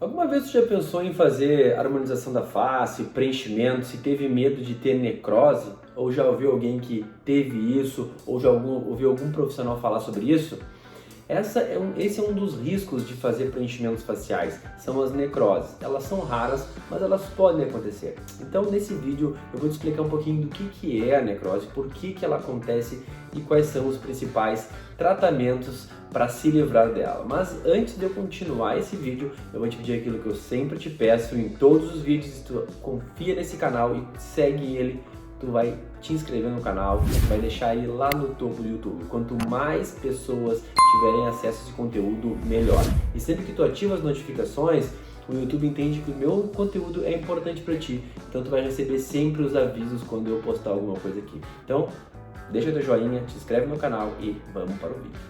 Alguma vez você já pensou em fazer harmonização da face, preenchimento, se teve medo de ter necrose? Ou já ouviu alguém que teve isso? Ou já ouviu algum profissional falar sobre isso? Esse é um dos riscos de fazer preenchimentos faciais, são as necroses. Elas são raras, mas elas podem acontecer. Então nesse vídeo eu vou te explicar um pouquinho do que é a necrose, por que ela acontece e quais são os principais tratamentos para se livrar dela. Mas antes de eu continuar esse vídeo, eu vou te pedir aquilo que eu sempre te peço em todos os vídeos: tu confia nesse canal e segue ele. Tu vai te inscrever no canal, vai deixar ele lá no topo do YouTube. Quanto mais pessoas tiverem acesso a esse conteúdo, melhor. E sempre que tu ativa as notificações, o YouTube entende que o meu conteúdo é importante para ti. Então tu vai receber sempre os avisos quando eu postar alguma coisa aqui. Então, deixa teu joinha, te inscreve no canal e vamos para o vídeo.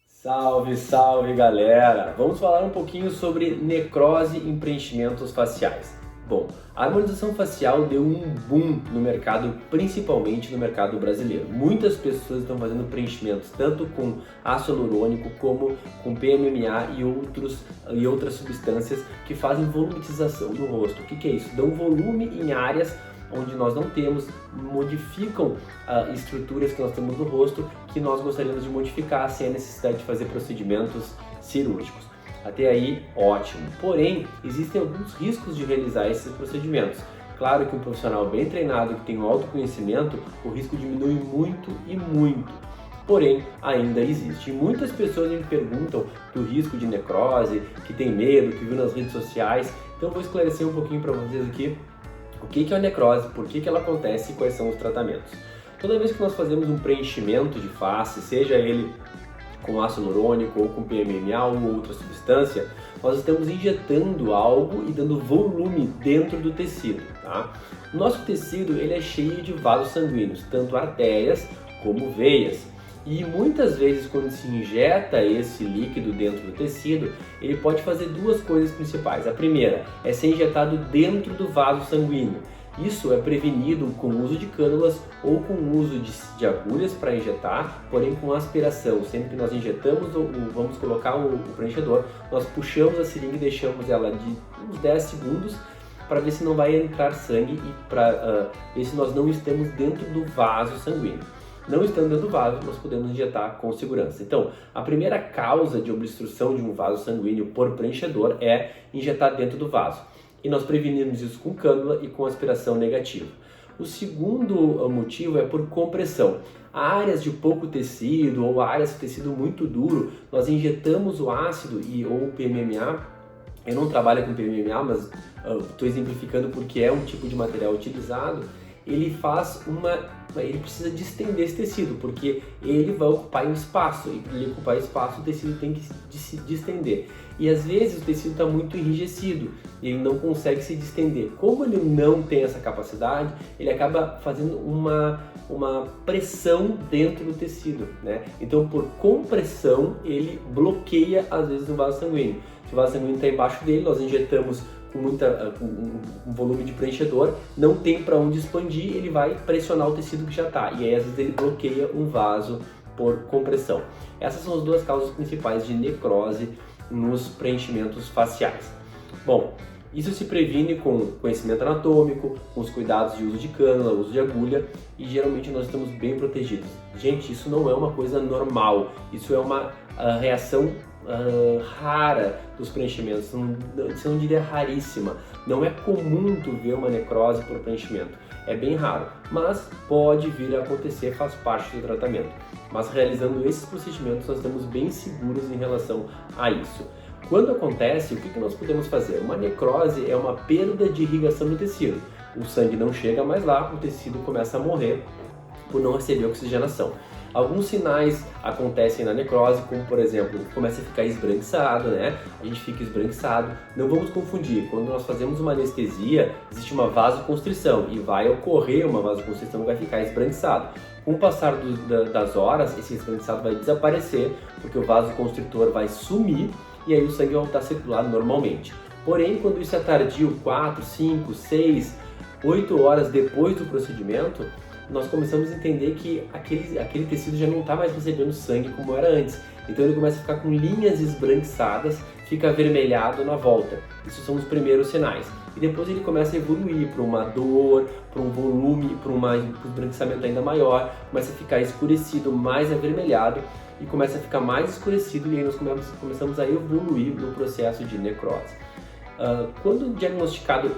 Salve, salve galera! Vamos falar um pouquinho sobre necrose em preenchimentos faciais. Bom, a harmonização facial deu um boom no mercado, principalmente no mercado brasileiro. Muitas pessoas estão fazendo preenchimentos tanto com ácido hialurônico como com PMMA e outras substâncias que fazem voluminização do rosto. O que é isso? Dão volume em áreas onde nós não temos, modificam estruturas que nós temos no rosto que nós gostaríamos de modificar sem a necessidade de fazer procedimentos cirúrgicos. Até aí, ótimo. Porém, existem alguns riscos de realizar esses procedimentos. Claro que um profissional bem treinado, que tem um autoconhecimento, o risco diminui muito e muito. Porém, ainda existe. E muitas pessoas me perguntam do risco de necrose, que tem medo, que viu nas redes sociais. Então eu vou esclarecer um pouquinho para vocês aqui o que é a necrose, por que ela acontece e quais são os tratamentos. Toda vez que nós fazemos um preenchimento de face, seja ele com ácido hialurônico ou com PMMA ou outra substância, nós estamos injetando algo e dando volume dentro do tecido, tá? O nosso tecido ele é cheio de vasos sanguíneos, tanto artérias como veias. E muitas vezes quando se injeta esse líquido dentro do tecido, ele pode fazer duas coisas principais. A primeira é ser injetado dentro do vaso sanguíneo. Isso é prevenido com o uso de cânulas ou com o uso de agulhas para injetar, porém com aspiração. Sempre que nós injetamos vamos colocar o preenchedor, nós puxamos a seringa e deixamos ela de uns 10 segundos para ver se não vai entrar sangue e para ver se nós não estamos dentro do vaso sanguíneo. Não estando dentro do vaso, nós podemos injetar com segurança. Então, a primeira causa de obstrução de um vaso sanguíneo por preenchedor é injetar dentro do vaso. E nós prevenimos isso com cânula e com aspiração negativa. O segundo motivo é por compressão. Áreas de pouco tecido ou áreas de tecido muito duro, nós injetamos o ácido ou o PMMA. Eu não trabalho com PMMA, mas estou exemplificando porque é um tipo de material utilizado. Ele precisa distender esse tecido, porque ele vai ocupar um espaço, e para ele ocupar espaço o tecido tem que se distender. E às vezes o tecido está muito enrijecido e ele não consegue se distender. Como ele não tem essa capacidade, ele acaba fazendo uma pressão dentro do tecido, né? Então por compressão ele bloqueia às vezes o vaso sanguíneo. Se o vaso sanguíneo está embaixo dele, nós injetamos com um volume de preenchedor, não tem para onde expandir, ele vai pressionar o tecido que já está, e aí às vezes ele bloqueia um vaso por compressão. Essas são as duas causas principais de necrose nos preenchimentos faciais. Bom, isso se previne com conhecimento anatômico, com os cuidados de uso de cânula, uso de agulha, e geralmente nós estamos bem protegidos. Gente, isso não é uma coisa normal, isso é uma reação rara dos preenchimentos, você não diria raríssima. Não é comum tu ver uma necrose por preenchimento, é bem raro, mas pode vir a acontecer, faz parte do tratamento. Mas realizando esses procedimentos nós estamos bem seguros em relação a isso. Quando acontece, o que nós podemos fazer? Uma necrose é uma perda de irrigação do tecido. O sangue não chega mais lá, o tecido começa a morrer por não receber oxigenação. Alguns sinais acontecem na necrose, como por exemplo, começa a ficar esbranquiçado, né? A gente fica esbranquiçado. Não vamos confundir, quando nós fazemos uma anestesia, existe uma vasoconstrição e vai ocorrer uma vasoconstrição que vai ficar esbranquiçado. Com o passar das horas, esse esbranquiçado vai desaparecer, porque o vasoconstritor vai sumir e aí o sangue vai voltar a circular normalmente. Porém, quando isso é tardio, 4, 5, 6, 8 horas depois do procedimento, nós começamos a entender que aquele tecido já não está mais recebendo sangue como era antes. Então ele começa a ficar com linhas esbranquiçadas, fica avermelhado na volta. Isso são os primeiros sinais. E depois ele começa a evoluir para uma dor, para um volume, para um esbranquiçamento ainda maior, começa a ficar escurecido, mais avermelhado e começa a ficar mais escurecido, e aí nós começamos a evoluir no processo de necrose. Quando diagnosticado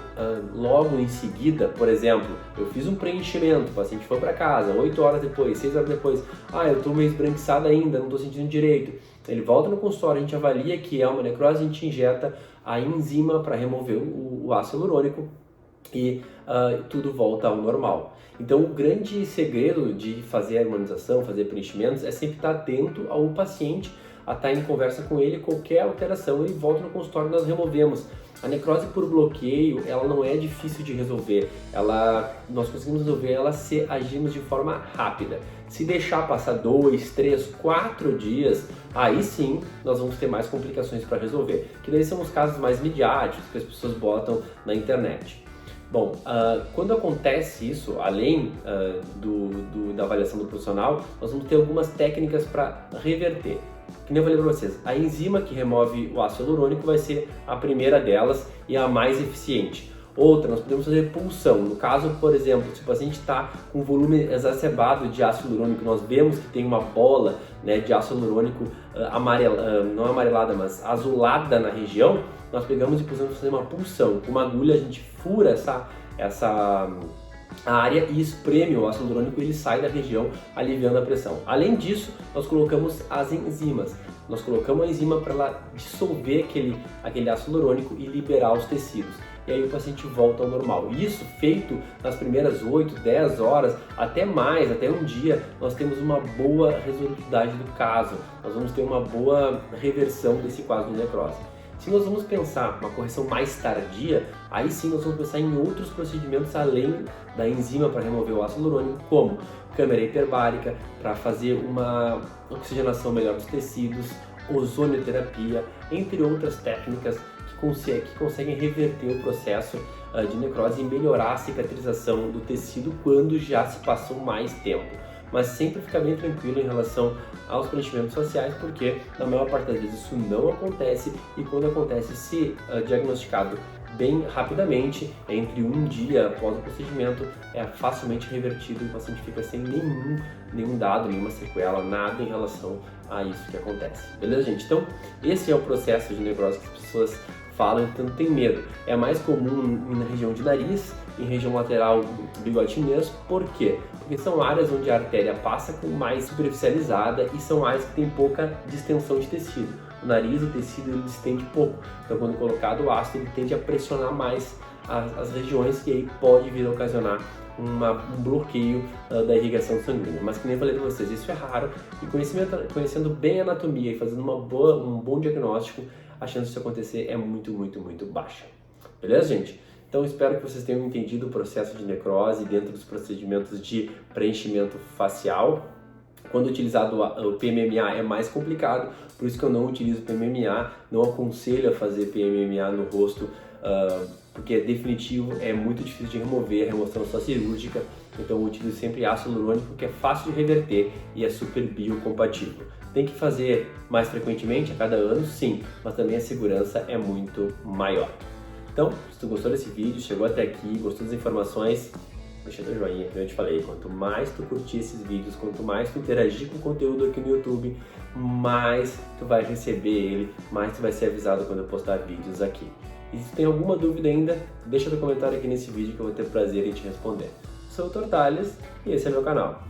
logo em seguida, por exemplo, eu fiz um preenchimento, o paciente foi para casa, 8 horas depois, 6 horas depois, eu estou meio esbranquiçado ainda, não estou sentindo direito. Ele volta no consultório, a gente avalia que é uma necrose, a gente injeta a enzima para remover o ácido hialurônico e tudo volta ao normal. Então, o grande segredo de fazer a harmonização, fazer preenchimentos, é sempre estar atento ao paciente, a estar em conversa com ele, qualquer alteração, ele volta no consultório e nós removemos. A necrose por bloqueio, ela não é difícil de resolver, nós conseguimos resolver ela se agirmos de forma rápida. Se deixar passar 2, 3, 4 dias, aí sim nós vamos ter mais complicações para resolver, que daí são os casos mais midiáticos que as pessoas botam na internet. Bom, quando acontece isso, além da avaliação do profissional, nós vamos ter algumas técnicas para reverter. Que nem eu falei para vocês, a enzima que remove o ácido hialurônico vai ser a primeira delas e a mais eficiente. Outra, nós podemos fazer punção. No caso, por exemplo, se o paciente está com volume exacerbado de ácido hialurônico, nós vemos que tem uma bola, né, de ácido hialurônico não amarelada, mas azulada na região, nós pegamos e podemos fazer uma punção. Com uma agulha a gente fura essa área e espreme o ácido hialurônico e ele sai da região, aliviando a pressão. Além disso, nós colocamos as enzimas. Nós colocamos a enzima para ela dissolver aquele ácido hialurônico e liberar os tecidos. E aí o paciente volta ao normal. Isso feito nas primeiras 8, 10 horas, até mais, até um dia, nós temos uma boa resolutividade do caso. Nós vamos ter uma boa reversão desse quadro de necrose. Se nós vamos pensar uma correção mais tardia, aí sim nós vamos pensar em outros procedimentos além da enzima para remover o ácido hialurônico, como câmara hiperbárica para fazer uma oxigenação melhor dos tecidos, ozonioterapia, entre outras técnicas que conseguem reverter o processo de necrose e melhorar a cicatrização do tecido quando já se passou mais tempo. Mas sempre ficar bem tranquilo em relação aos preenchimentos faciais, porque na maior parte das vezes isso não acontece, e quando acontece, se diagnosticado bem rapidamente, entre um dia após o procedimento, é facilmente revertido e o paciente fica sem nenhum dado, nenhuma sequela, nada em relação a isso que acontece. Beleza, gente? Então, esse é o processo de necrose que as pessoas falam, então não tem medo. É mais comum na região de nariz, em região lateral do bigode chinês. Por quê? Porque são áreas onde a artéria passa com mais superficializada e são áreas que têm pouca distensão de tecido. O nariz, o tecido, ele distende pouco. Então, quando colocado o ácido, ele tende a pressionar mais as regiões, que aí pode vir a ocasionar um bloqueio da irrigação sanguínea. Mas, que nem eu falei para vocês, isso é raro, e conhecendo bem a anatomia e fazendo um bom diagnóstico, a chance disso acontecer é muito, muito, muito baixa. Beleza, gente? Então, espero que vocês tenham entendido o processo de necrose dentro dos procedimentos de preenchimento facial. Quando utilizado o PMMA é mais complicado, por isso que eu não utilizo PMMA, não aconselho a fazer PMMA no rosto, porque é definitivo, é muito difícil de remover, a remoção só cirúrgica, então eu utilizo sempre ácido hialurônico, que é fácil de reverter e é super biocompatível. Tem que fazer mais frequentemente, a cada ano, sim, mas também a segurança é muito maior. Então, se tu gostou desse vídeo, chegou até aqui, gostou das informações, deixa teu joinha, como eu te falei, quanto mais tu curtir esses vídeos, quanto mais tu interagir com o conteúdo aqui no YouTube, mais tu vai receber ele, mais tu vai ser avisado quando eu postar vídeos aqui. E se tem alguma dúvida ainda, deixa teu comentário aqui nesse vídeo que eu vou ter prazer em te responder. Sou o Dr. Thales e esse é meu canal.